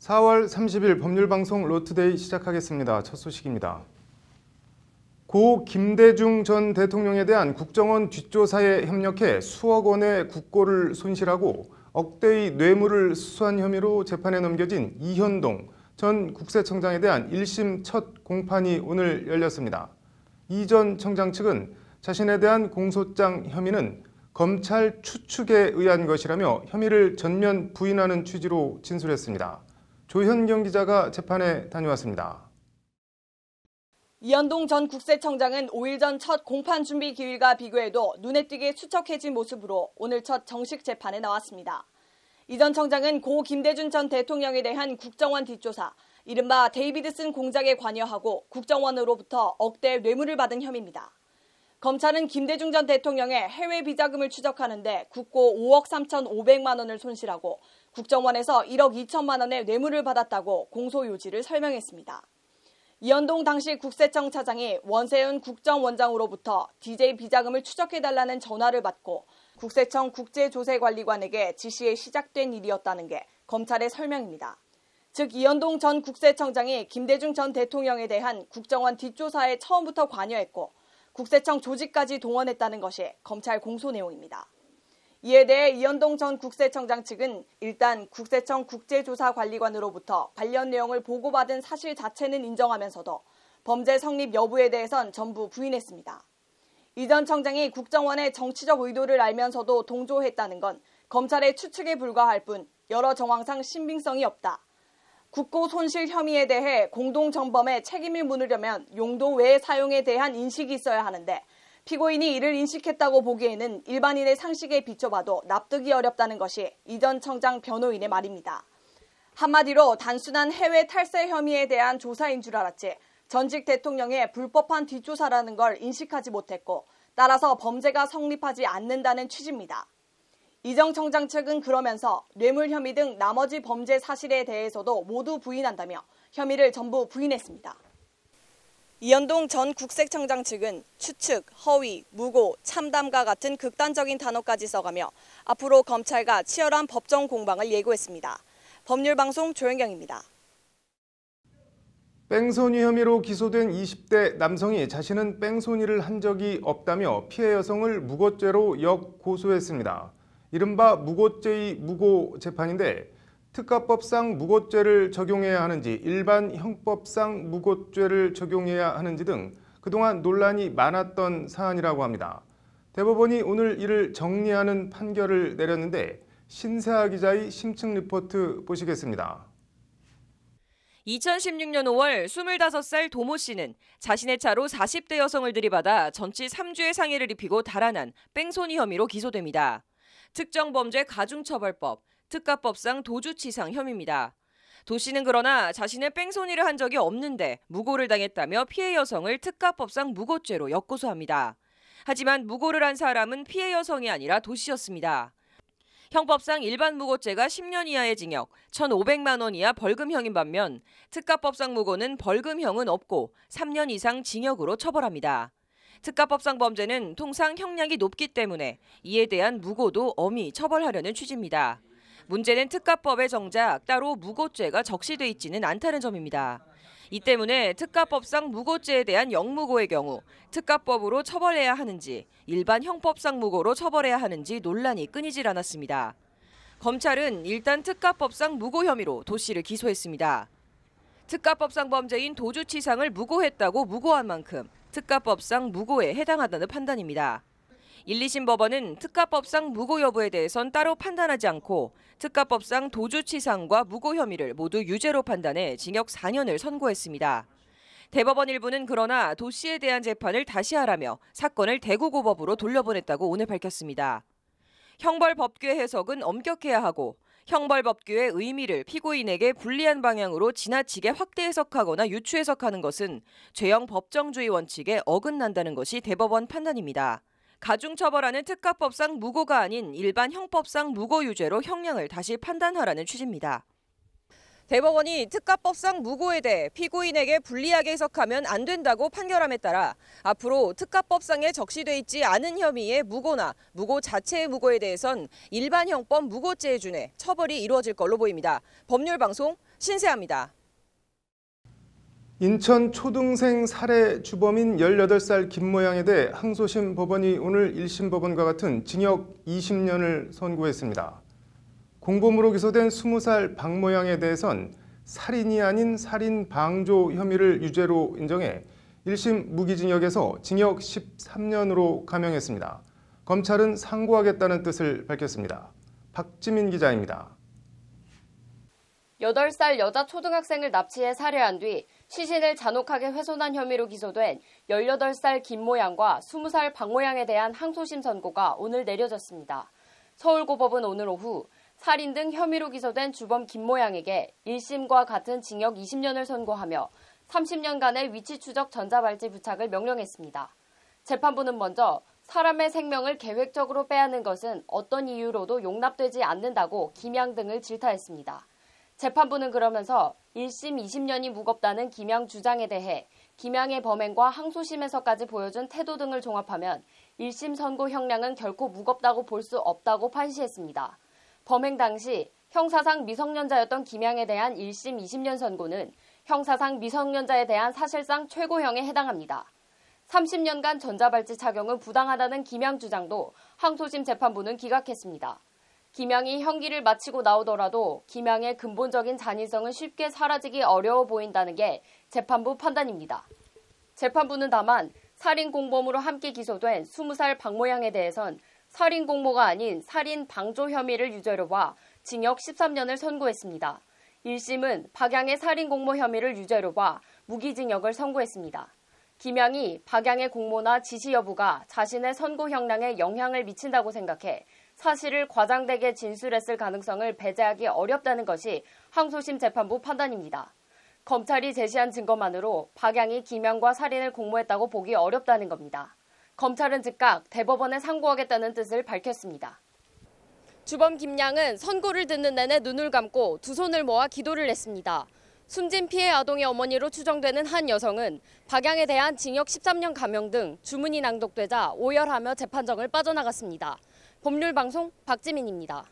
4월 30일 법률방송 로투데이 시작하겠습니다. 첫 소식입니다. 고 김대중 전 대통령에 대한 국정원 뒷조사에 협력해 수억 원의 국고를 손실하고 억대의 뇌물을 수수한 혐의로 재판에 넘겨진 이현동 전 국세청장에 대한 1심 첫 공판이 오늘 열렸습니다. 이 전 청장 측은 자신에 대한 공소장 혐의는 검찰 추측에 의한 것이라며 혐의를 전면 부인하는 취지로 진술했습니다. 조현경 기자가 재판에 다녀왔습니다. 이현동 전 국세청장은 5일 전 첫 공판 준비 기일과 비교해도 눈에 띄게 수척해진 모습으로 오늘 첫 정식 재판에 나왔습니다. 이 전 청장은 고 김대중 전 대통령에 대한 국정원 뒷조사, 이른바 데이비드슨 공작에 관여하고 국정원으로부터 억대 뇌물을 받은 혐의입니다. 검찰은 김대중 전 대통령의 해외 비자금을 추적하는데 국고 5억 3,500만 원을 손실하고 국정원에서 1억 2천만 원의 뇌물을 받았다고 공소 요지를 설명했습니다. 이현동 당시 국세청 차장이 원세훈 국정원장으로부터 DJ 비자금을 추적해달라는 전화를 받고 국세청 국제조세관리관에게 지시해 시작된 일이었다는 게 검찰의 설명입니다. 즉 이현동 전 국세청장이 김대중 전 대통령에 대한 국정원 뒷조사에 처음부터 관여했고 국세청 조직까지 동원했다는 것이 검찰 공소 내용입니다. 이에 대해 이현동 전 국세청장 측은 일단 국세청 국제조사관리관으로부터 관련 내용을 보고받은 사실 자체는 인정하면서도 범죄 성립 여부에 대해선 전부 부인했습니다. 이 전 청장이 국정원의 정치적 의도를 알면서도 동조했다는 건 검찰의 추측에 불과할 뿐 여러 정황상 신빙성이 없다. 국고 손실 혐의에 대해 공동정범의 책임을 물으려면 용도 외의 사용에 대한 인식이 있어야 하는데 피고인이 이를 인식했다고 보기에는 일반인의 상식에 비춰봐도 납득이 어렵다는 것이 이 전 청장 변호인의 말입니다. 한마디로 단순한 해외 탈세 혐의에 대한 조사인 줄 알았지 전직 대통령의 불법한 뒷조사라는 걸 인식하지 못했고 따라서 범죄가 성립하지 않는다는 취지입니다. 이 전 청장 측은 그러면서 뇌물 혐의 등 나머지 범죄 사실에 대해서도 모두 부인한다며 혐의를 전부 부인했습니다. 이현동 전 국세청장 측은 추측, 허위, 무고, 참담과 같은 극단적인 단어까지 써가며 앞으로 검찰과 치열한 법정 공방을 예고했습니다. 법률방송 조현경입니다. 뺑소니 혐의로 기소된 20대 남성이 자신은 뺑소니를 한 적이 없다며 피해 여성을 무고죄로 역고소했습니다. 이른바 무고죄의 무고 재판인데 특가법상 무고죄를 적용해야 하는지 일반 형법상 무고죄를 적용해야 하는지 등 그동안 논란이 많았던 사안이라고 합니다. 대법원이 오늘 이를 정리하는 판결을 내렸는데 신세아 기자의 심층 리포트 보시겠습니다. 2016년 5월 25살 도모 씨는 자신의 차로 40대 여성을 들이받아 전치 3주의 상해를 입히고 달아난 뺑소니 혐의로 기소됩니다. 특정범죄 가중처벌법, 특가법상 도주치상 혐의입니다. 도 씨는 그러나 자신의 뺑소니를 한 적이 없는데 무고를 당했다며 피해 여성을 특가법상 무고죄로 역고소합니다. 하지만 무고를 한 사람은 피해 여성이 아니라 도 씨였습니다. 형법상 일반 무고죄가 10년 이하의 징역, 1,500만 원 이하 벌금형인 반면 특가법상 무고는 벌금형은 없고 3년 이상 징역으로 처벌합니다. 특가법상 범죄는 통상 형량이 높기 때문에 이에 대한 무고도 엄히 처벌하려는 취지입니다. 문제는 특가법에 정작 따로 무고죄가 적시돼 있지는 않다는 점입니다. 이 때문에 특가법상 무고죄에 대한 영무고의 경우 특가법으로 처벌해야 하는지 일반 형법상 무고로 처벌해야 하는지 논란이 끊이질 않았습니다. 검찰은 일단 특가법상 무고 혐의로 도 씨를 기소했습니다. 특가법상 범죄인 도주치상을 무고했다고 무고한 만큼 특가법상 무고에 해당하다는 판단입니다. 1, 2심 법원은 특가법상 무고 여부에 대해선 따로 판단하지 않고 특가법상 도주치상과 무고 혐의를 모두 유죄로 판단해 징역 4년을 선고했습니다. 대법원 일부는 그러나 도 씨에 대한 재판을 다시 하라며 사건을 대구고법으로 돌려보냈다고 오늘 밝혔습니다. 형벌법규의 해석은 엄격해야 하고 형벌법규의 의미를 피고인에게 불리한 방향으로 지나치게 확대 해석하거나 유추 해석하는 것은 죄형 법정주의 원칙에 어긋난다는 것이 대법원 판단입니다. 가중처벌하는 특가법상 무고가 아닌 일반 형법상 무고유죄로 형량을 다시 판단하라는 취지입니다. 대법원이 특가법상 무고에 대해 피고인에게 불리하게 해석하면 안 된다고 판결함에 따라 앞으로 특가법상에 적시돼 있지 않은 혐의의 무고나 무고 자체의 무고에 대해선 일반 형법 무고죄에 준해 처벌이 이루어질 걸로 보입니다. 법률방송 신세아입니다. 인천 초등생 살해 주범인 18살 김모양에 대해 항소심 법원이 오늘 1심 법원과 같은 징역 20년을 선고했습니다. 공범으로 기소된 20살 박모양에 대해선 살인이 아닌 살인 방조 혐의를 유죄로 인정해 1심 무기징역에서 징역 13년으로 감형했습니다. 검찰은 상고하겠다는 뜻을 밝혔습니다. 박지민 기자입니다. 8살 여자 초등학생을 납치해 살해한 뒤 시신을 잔혹하게 훼손한 혐의로 기소된 18살 김모양과 20살 박모양에 대한 항소심 선고가 오늘 내려졌습니다. 서울고법은 오늘 오후 살인 등 혐의로 기소된 주범 김모양에게 1심과 같은 징역 20년을 선고하며 30년간의 위치 추적 전자발찌 부착을 명령했습니다. 재판부는 먼저 사람의 생명을 계획적으로 빼앗는 것은 어떤 이유로도 용납되지 않는다고 김양 등을 질타했습니다. 재판부는 그러면서 1심 20년이 무겁다는 김양 주장에 대해 김양의 범행과 항소심에서까지 보여준 태도 등을 종합하면 1심 선고 형량은 결코 무겁다고 볼 수 없다고 판시했습니다. 범행 당시 형사상 미성년자였던 김양에 대한 1심 20년 선고는 형사상 미성년자에 대한 사실상 최고형에 해당합니다. 30년간 전자발찌 착용은 부당하다는 김양 주장도 항소심 재판부는 기각했습니다. 김양이 형기를 마치고 나오더라도 김양의 근본적인 잔인성은 쉽게 사라지기 어려워 보인다는 게 재판부 판단입니다. 재판부는 다만 살인 공범으로 함께 기소된 20살 박모양에 대해선 살인 공모가 아닌 살인 방조 혐의를 유죄로 봐 징역 13년을 선고했습니다. 1심은 박양의 살인 공모 혐의를 유죄로 봐 무기징역을 선고했습니다. 김양이 박양의 공모나 지시 여부가 자신의 선고 형량에 영향을 미친다고 생각해 사실을 과장되게 진술했을 가능성을 배제하기 어렵다는 것이 항소심 재판부 판단입니다. 검찰이 제시한 증거만으로 박양이 김양과 살인을 공모했다고 보기 어렵다는 겁니다. 검찰은 즉각 대법원에 상고하겠다는 뜻을 밝혔습니다. 주범 김양은 선고를 듣는 내내 눈을 감고 두 손을 모아 기도를 했습니다. 숨진 피해 아동의 어머니로 추정되는 한 여성은 박양에 대한 징역 13년 감형 등 주문이 낭독되자 오열하며 재판정을 빠져나갔습니다. 법률방송 박지민입니다.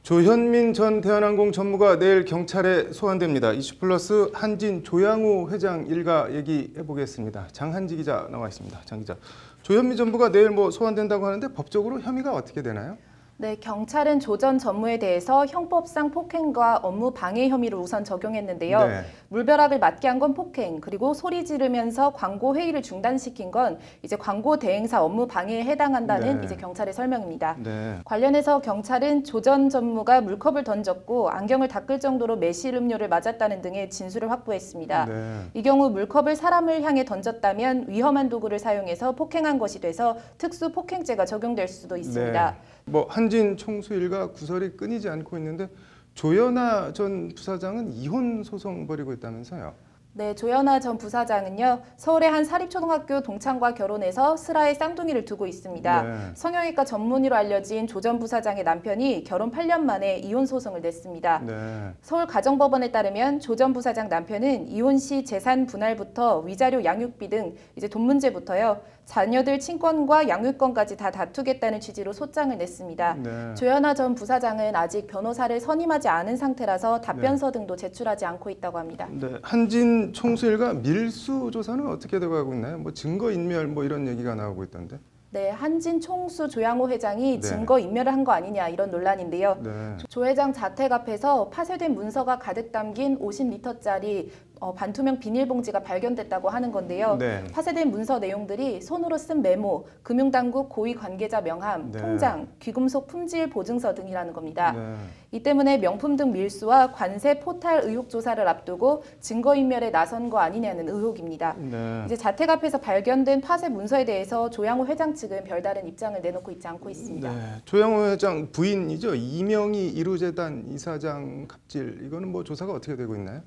조현민 전 대한항공 전무가 내일 경찰에 소환됩니다. 이슈플러스 한진 조양호 회장 일가 얘기해보겠습니다. 장한지 기자 나와 있습니다. 장 기자, 조현민 전무가 내일 소환된다고 하는데 법적으로 혐의가 어떻게 되나요? 네, 경찰은 조 전 전무에 대해서 형법상 폭행과 업무 방해 혐의를 우선 적용했는데요. 네. 물벼락을 맞게 한 건 폭행, 그리고 소리 지르면서 광고 회의를 중단시킨 건 이제 광고 대행사 업무 방해에 해당한다는 네. 이제 경찰의 설명입니다. 네. 관련해서 경찰은 조 전 전무가 물컵을 던졌고 안경을 닦을 정도로 매실 음료를 맞았다는 등의 진술을 확보했습니다. 네. 이 경우 물컵을 사람을 향해 던졌다면 위험한 도구를 사용해서 폭행한 것이 돼서 특수 폭행죄가 적용될 수도 있습니다. 네. 한진 총수 일가 구설이 끊이지 않고 있는데 조현아 전 부사장은 이혼 소송 벌이고 있다면서요? 네, 조현아 전 부사장은요, 서울의 한 사립초등학교 동창과 결혼해서 슬하에 쌍둥이를 두고 있습니다. 네. 성형외과 전문의로 알려진 조 전 부사장의 남편이 결혼 8년 만에 이혼 소송을 냈습니다. 네. 서울가정법원에 따르면 조 전 부사장 남편은 이혼 시 재산 분할부터 위자료 양육비 등 이제 돈 문제부터요, 자녀들 친권과 양육권까지 다 다투겠다는 취지로 소장을 냈습니다. 네. 조현아 전 부사장은 아직 변호사를 선임하지 않은 상태라서 답변서 등도 제출하지 않고 있다고 합니다. 네. 한진 총수 일가 밀수 조사는 어떻게 되고 가고 있나요? 증거 인멸 이런 얘기가 나오고 있던데. 네, 한진 총수 조양호 회장이 네. 증거 인멸을 한 거 아니냐 이런 논란인데요. 네. 조 회장 자택 앞에서 파쇄된 문서가 가득 담긴 50리터짜리 반투명 비닐봉지가 발견됐다고 하는 건데요. 네. 파쇄된 문서 내용들이 손으로 쓴 메모, 금융당국 고위 관계자 명함, 네. 통장, 귀금속 품질 보증서 등이라는 겁니다. 네. 이 때문에 명품 등 밀수와 관세 포탈 의혹 조사를 앞두고 증거인멸에 나선 거 아니냐는 의혹입니다. 네. 이제 자택 앞에서 발견된 파쇄 문서에 대해서 조양호 회장 측은 별다른 입장을 내놓고 있지 않고 있습니다. 네. 조양호 회장 부인이죠. 이명희 이루재단 이사장 갑질, 이거는 조사가 어떻게 되고 있나요?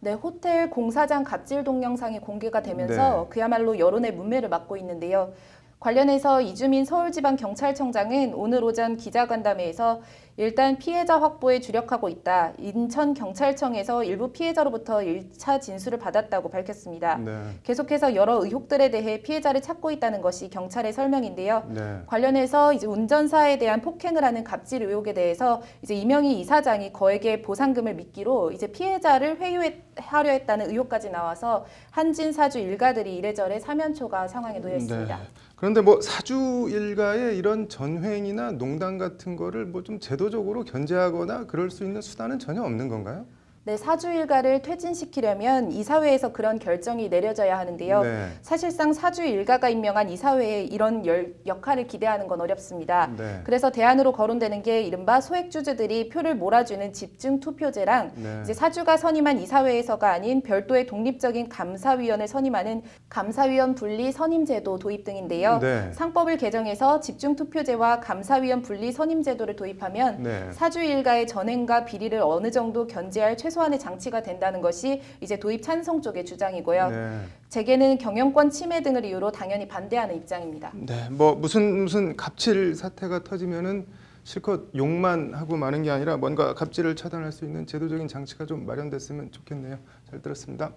네, 호텔 공사장 갑질 동영상이 공개가 되면서 네. 그야말로 여론의 문매를 맞고 있는데요. 관련해서 이주민 서울지방경찰청장은 오늘 오전 기자간담회에서 일단 피해자 확보에 주력하고 있다. 인천경찰청에서 일부 피해자로부터 1차 진술을 받았다고 밝혔습니다. 네. 계속해서 여러 의혹들에 대해 피해자를 찾고 있다는 것이 경찰의 설명인데요. 네. 관련해서 이제 운전사에 대한 폭행을 하는 갑질 의혹에 대해서 이제 이명희 이사장이 거액의 보상금을 미끼로 이제 피해자를 회유하려 했다는 의혹까지 나와서 한진 사주 일가들이 이래저래 사면초가 상황에 놓여 있습니다. 네. 그런데 뭐 사주 일가의 이런 전횡이나 농단 같은 거를 뭐 좀 제도적으로 견제하거나 그럴 수 있는 수단은 전혀 없는 건가요? 네, 사주 일가를 퇴진시키려면 이사회에서 그런 결정이 내려져야 하는데요. 네. 사실상 사주 일가가 임명한 이사회에 이런 역할을 기대하는 건 어렵습니다. 네. 그래서 대안으로 거론되는 게 이른바 소액주주들이 표를 몰아주는 집중투표제랑 네. 이제 사주가 선임한 이사회에서가 아닌 별도의 독립적인 감사위원을 선임하는 감사위원 분리 선임제도 도입 등인데요. 네. 상법을 개정해서 집중투표제와 감사위원 분리 선임제도를 도입하면 네. 사주 일가의 전횡과 비리를 어느 정도 견제할 최소한의 장치가 된다는 것이 이제 도입 찬성 쪽의 주장이고요. 네. 재계는 경영권 침해 등을 이유로 당연히 반대하는 입장입니다. 네. 뭐 무슨 갑질 사태가 터지면은 실컷 욕만 하고 마는 게 아니라 뭔가 갑질을 차단할 수 있는 제도적인 장치가 좀 마련됐으면 좋겠네요. 잘 들었습니다.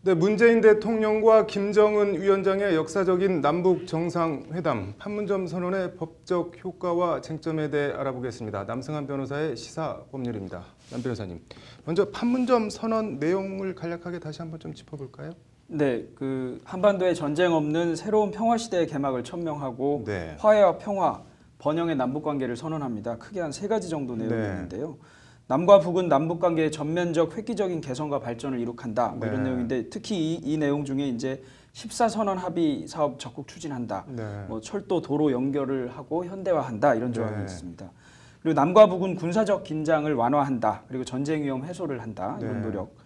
네, 문재인 대통령과 김정은 위원장의 역사적인 남북 정상회담, 판문점 선언의 법적 효과와 쟁점에 대해 알아보겠습니다. 남승환 변호사의 시사법률입니다. 남 변호사님, 먼저 판문점 선언 내용을 간략하게 다시 한번 좀 짚어볼까요? 네, 그 한반도에 전쟁 없는 새로운 평화 시대의 개막을 천명하고 네. 화해와 평화, 번영의 남북 관계를 선언합니다. 크게 한 3가지 정도 내용이 네. 있는데요. 남과 북은 남북 관계의 전면적 획기적인 개선과 발전을 이룩한다. 뭐 이런 네. 내용인데 특히 이 내용 중에 이제 14선언 합의 사업 적극 추진한다. 네. 뭐 철도 도로 연결을 하고 현대화한다. 이런 조항이 네. 있습니다. 그리고 남과 북은 군사적 긴장을 완화한다. 그리고 전쟁 위험 해소를 한다. 이런 네. 노력.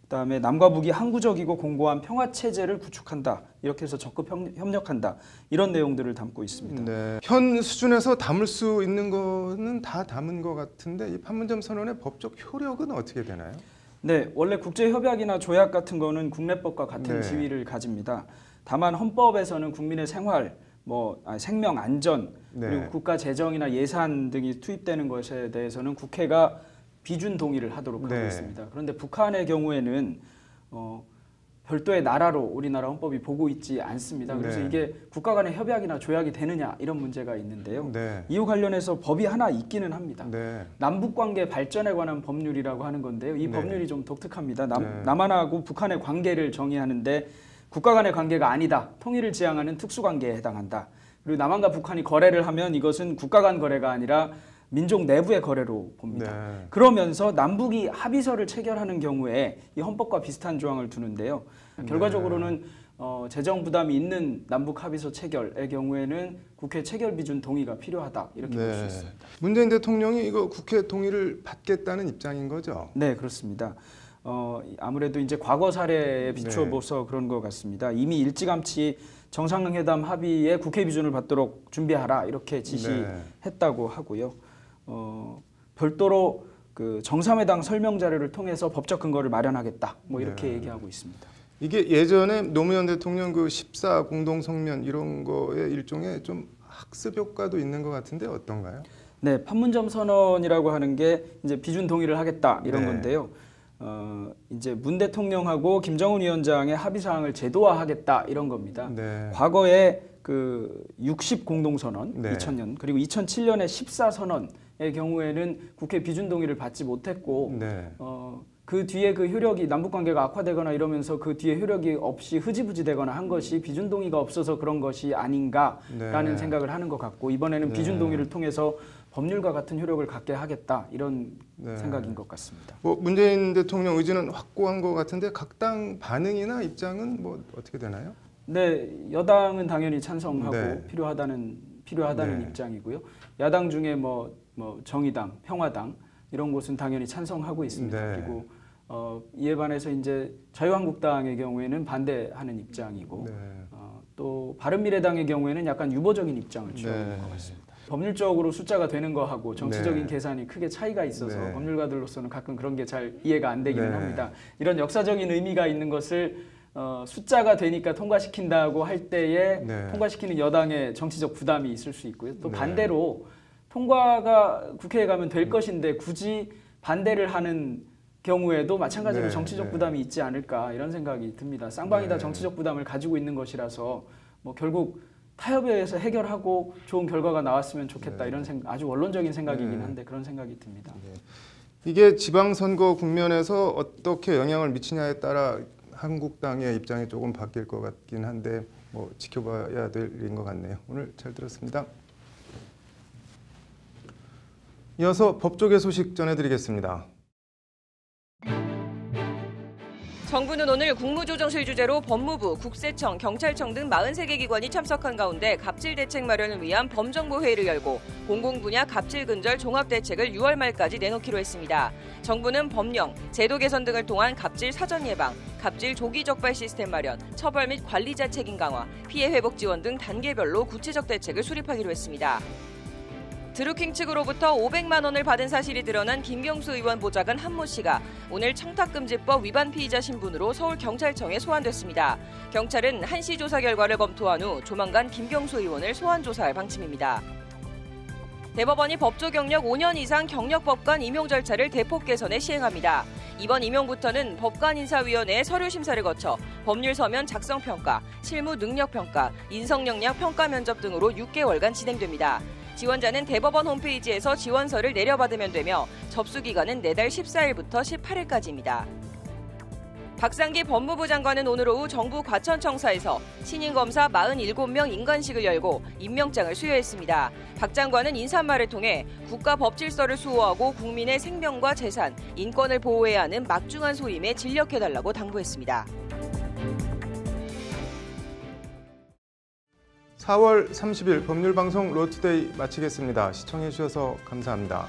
그다음에 남과 북이 항구적이고 공고한 평화 체제를 구축한다. 이렇게 해서 적극 협력한다. 이런 내용들을 담고 있습니다. 네. 현 수준에서 담을 수 있는 거는 다 담은 것 같은데 이 판문점 선언의 법적 효력은 어떻게 되나요? 네, 원래 국제 협약이나 조약 같은 거는 국내법과 같은 네. 지위를 가집니다. 다만 헌법에서는 국민의 생활, 생명 안전, 네. 그리고 국가 재정이나 예산 등이 투입되는 것에 대해서는 국회가 비준 동의를 하도록 하고 네. 있습니다. 그런데 북한의 경우에는 별도의 나라로 우리나라 헌법이 보고 있지 않습니다. 그래서 네. 이게 국가 간의 협약이나 조약이 되느냐 이런 문제가 있는데요. 네. 이와 관련해서 법이 하나 있기는 합니다. 네. 남북관계 발전에 관한 법률이라고 하는 건데요. 이 네. 법률이 좀 독특합니다. 네. 남한하고 북한의 관계를 정의하는데 국가 간의 관계가 아니다. 통일을 지향하는 특수관계에 해당한다. 그리고 남한과 북한이 거래를 하면 이것은 국가 간 거래가 아니라 민족 내부의 거래로 봅니다. 네. 그러면서 남북이 합의서를 체결하는 경우에 이 헌법과 비슷한 조항을 두는데요. 결과적으로는 재정 부담이 있는 남북 합의서 체결의 경우에는 국회 체결 비준 동의가 필요하다 이렇게 볼 수 네. 있습니다. 문재인 대통령이 이거 국회 동의를 받겠다는 입장인 거죠? 네, 그렇습니다. 아무래도 이제 과거 사례에 비추어서 그런 것 같습니다. 이미 일찌감치 정상회담 합의에 국회 비준을 받도록 준비하라 이렇게 지시했다고 하고요. 별도로 그 정상회담 설명 자료를 통해서 법적 근거를 마련하겠다. 뭐 이렇게 네. 얘기하고 있습니다. 이게 예전에 노무현 대통령 그 14 공동성명 이런 거에 일종의 좀 학습 효과도 있는 것 같은데 어떤가요? 네, 판문점 선언이라고 하는 게 이제 비준 동의를 하겠다 이런 네. 건데요. 이제 문 대통령하고 김정은 위원장의 합의 사항을 제도화하겠다 이런 겁니다. 네. 과거에 그 60 공동선언 네. 2000년 그리고 2007년에 14선언의 경우에는 국회 비준 동의를 받지 못했고 네. 그 뒤에 그 효력이 남북 관계가 악화되거나 이러면서 그 뒤에 효력이 없이 흐지부지 되거나 한 것이 비준 동의가 없어서 그런 것이 아닌가라는 네. 생각을 하는 것 같고 이번에는 네. 비준 동의를 통해서 법률과 같은 효력을 갖게 하겠다 이런 네. 생각인 것 같습니다. 뭐 문재인 대통령 의지는 확고한 것 같은데 각 당 반응이나 입장은 뭐 어떻게 되나요? 네, 여당은 당연히 찬성하고 네. 필요하다는 네. 입장이고요. 야당 중에 뭐 정의당, 평화당 이런 곳은 당연히 찬성하고 있습니다. 네. 그리고 이에 반해서 이제 자유한국당의 경우에는 반대하는 입장이고 네. 또 바른미래당의 경우에는 약간 유보적인 입장을 취하고 네. 있는 것 같습니다. 법률적으로 숫자가 되는 거하고 정치적인 네. 계산이 크게 차이가 있어서 네. 법률가들로서는 가끔 그런 게 잘 이해가 안 되기는 네. 합니다. 이런 역사적인 의미가 있는 것을 숫자가 되니까 통과시킨다고 할 때에 네. 통과시키는 여당의 정치적 부담이 있을 수 있고요. 또 네. 반대로 통과가 국회에 가면 될 것인데 굳이 반대를 하는 경우에도 마찬가지로 네, 정치적 네. 부담이 있지 않을까 이런 생각이 듭니다. 쌍방이 다 네. 정치적 부담을 가지고 있는 것이라서 뭐 결국 타협에 의해서 해결하고 좋은 결과가 나왔으면 좋겠다 네. 이런 생각, 아주 원론적인 생각이긴 네. 한데 그런 생각이 듭니다. 이게 지방선거 국면에서 어떻게 영향을 미치냐에 따라 한국당의 입장이 조금 바뀔 것 같긴 한데 뭐 지켜봐야 될 일인 것 같네요. 오늘 잘 들었습니다. 이어서 법조계 소식 전해드리겠습니다. 정부는 오늘 국무조정실 주재로 법무부, 국세청, 경찰청 등 43개 기관이 참석한 가운데 갑질 대책 마련을 위한 범정부회의를 열고 공공분야 갑질 근절 종합대책을 6월 말까지 내놓기로 했습니다. 정부는 법령, 제도 개선 등을 통한 갑질 사전 예방, 갑질 조기 적발 시스템 마련, 처벌 및 관리자 책임 강화, 피해 회복 지원 등 단계별로 구체적 대책을 수립하기로 했습니다. 드루킹 측으로부터 500만 원을 받은 사실이 드러난 김경수 의원 보좌관 한모 씨가 오늘 청탁금지법 위반 피의자 신분으로 서울경찰청에 소환됐습니다. 경찰은 한 씨 조사 결과를 검토한 후 조만간 김경수 의원을 소환 조사할 방침입니다. 대법원이 법조 경력 5년 이상 경력법관 임용 절차를 대폭 개선해 시행합니다. 이번 임용부터는 법관인사위원회의 서류심사를 거쳐 법률 서면 작성평가, 실무 능력평가, 인성역량 평가 면접 등으로 6개월간 진행됩니다. 지원자는 대법원 홈페이지에서 지원서를 내려받으면 되며 접수 기간은 내달 14일부터 18일까지입니다. 박상기 법무부 장관은 오늘 오후 정부 과천청사에서 신임 검사 47명 인관식을 열고 임명장을 수여했습니다. 박 장관은 인사말을 통해 국가 법질서를 수호하고 국민의 생명과 재산, 인권을 보호해야 하는 막중한 소임에 진력해달라고 당부했습니다. 4월 30일 법률방송 로투데이 마치겠습니다. 시청해주셔서 감사합니다.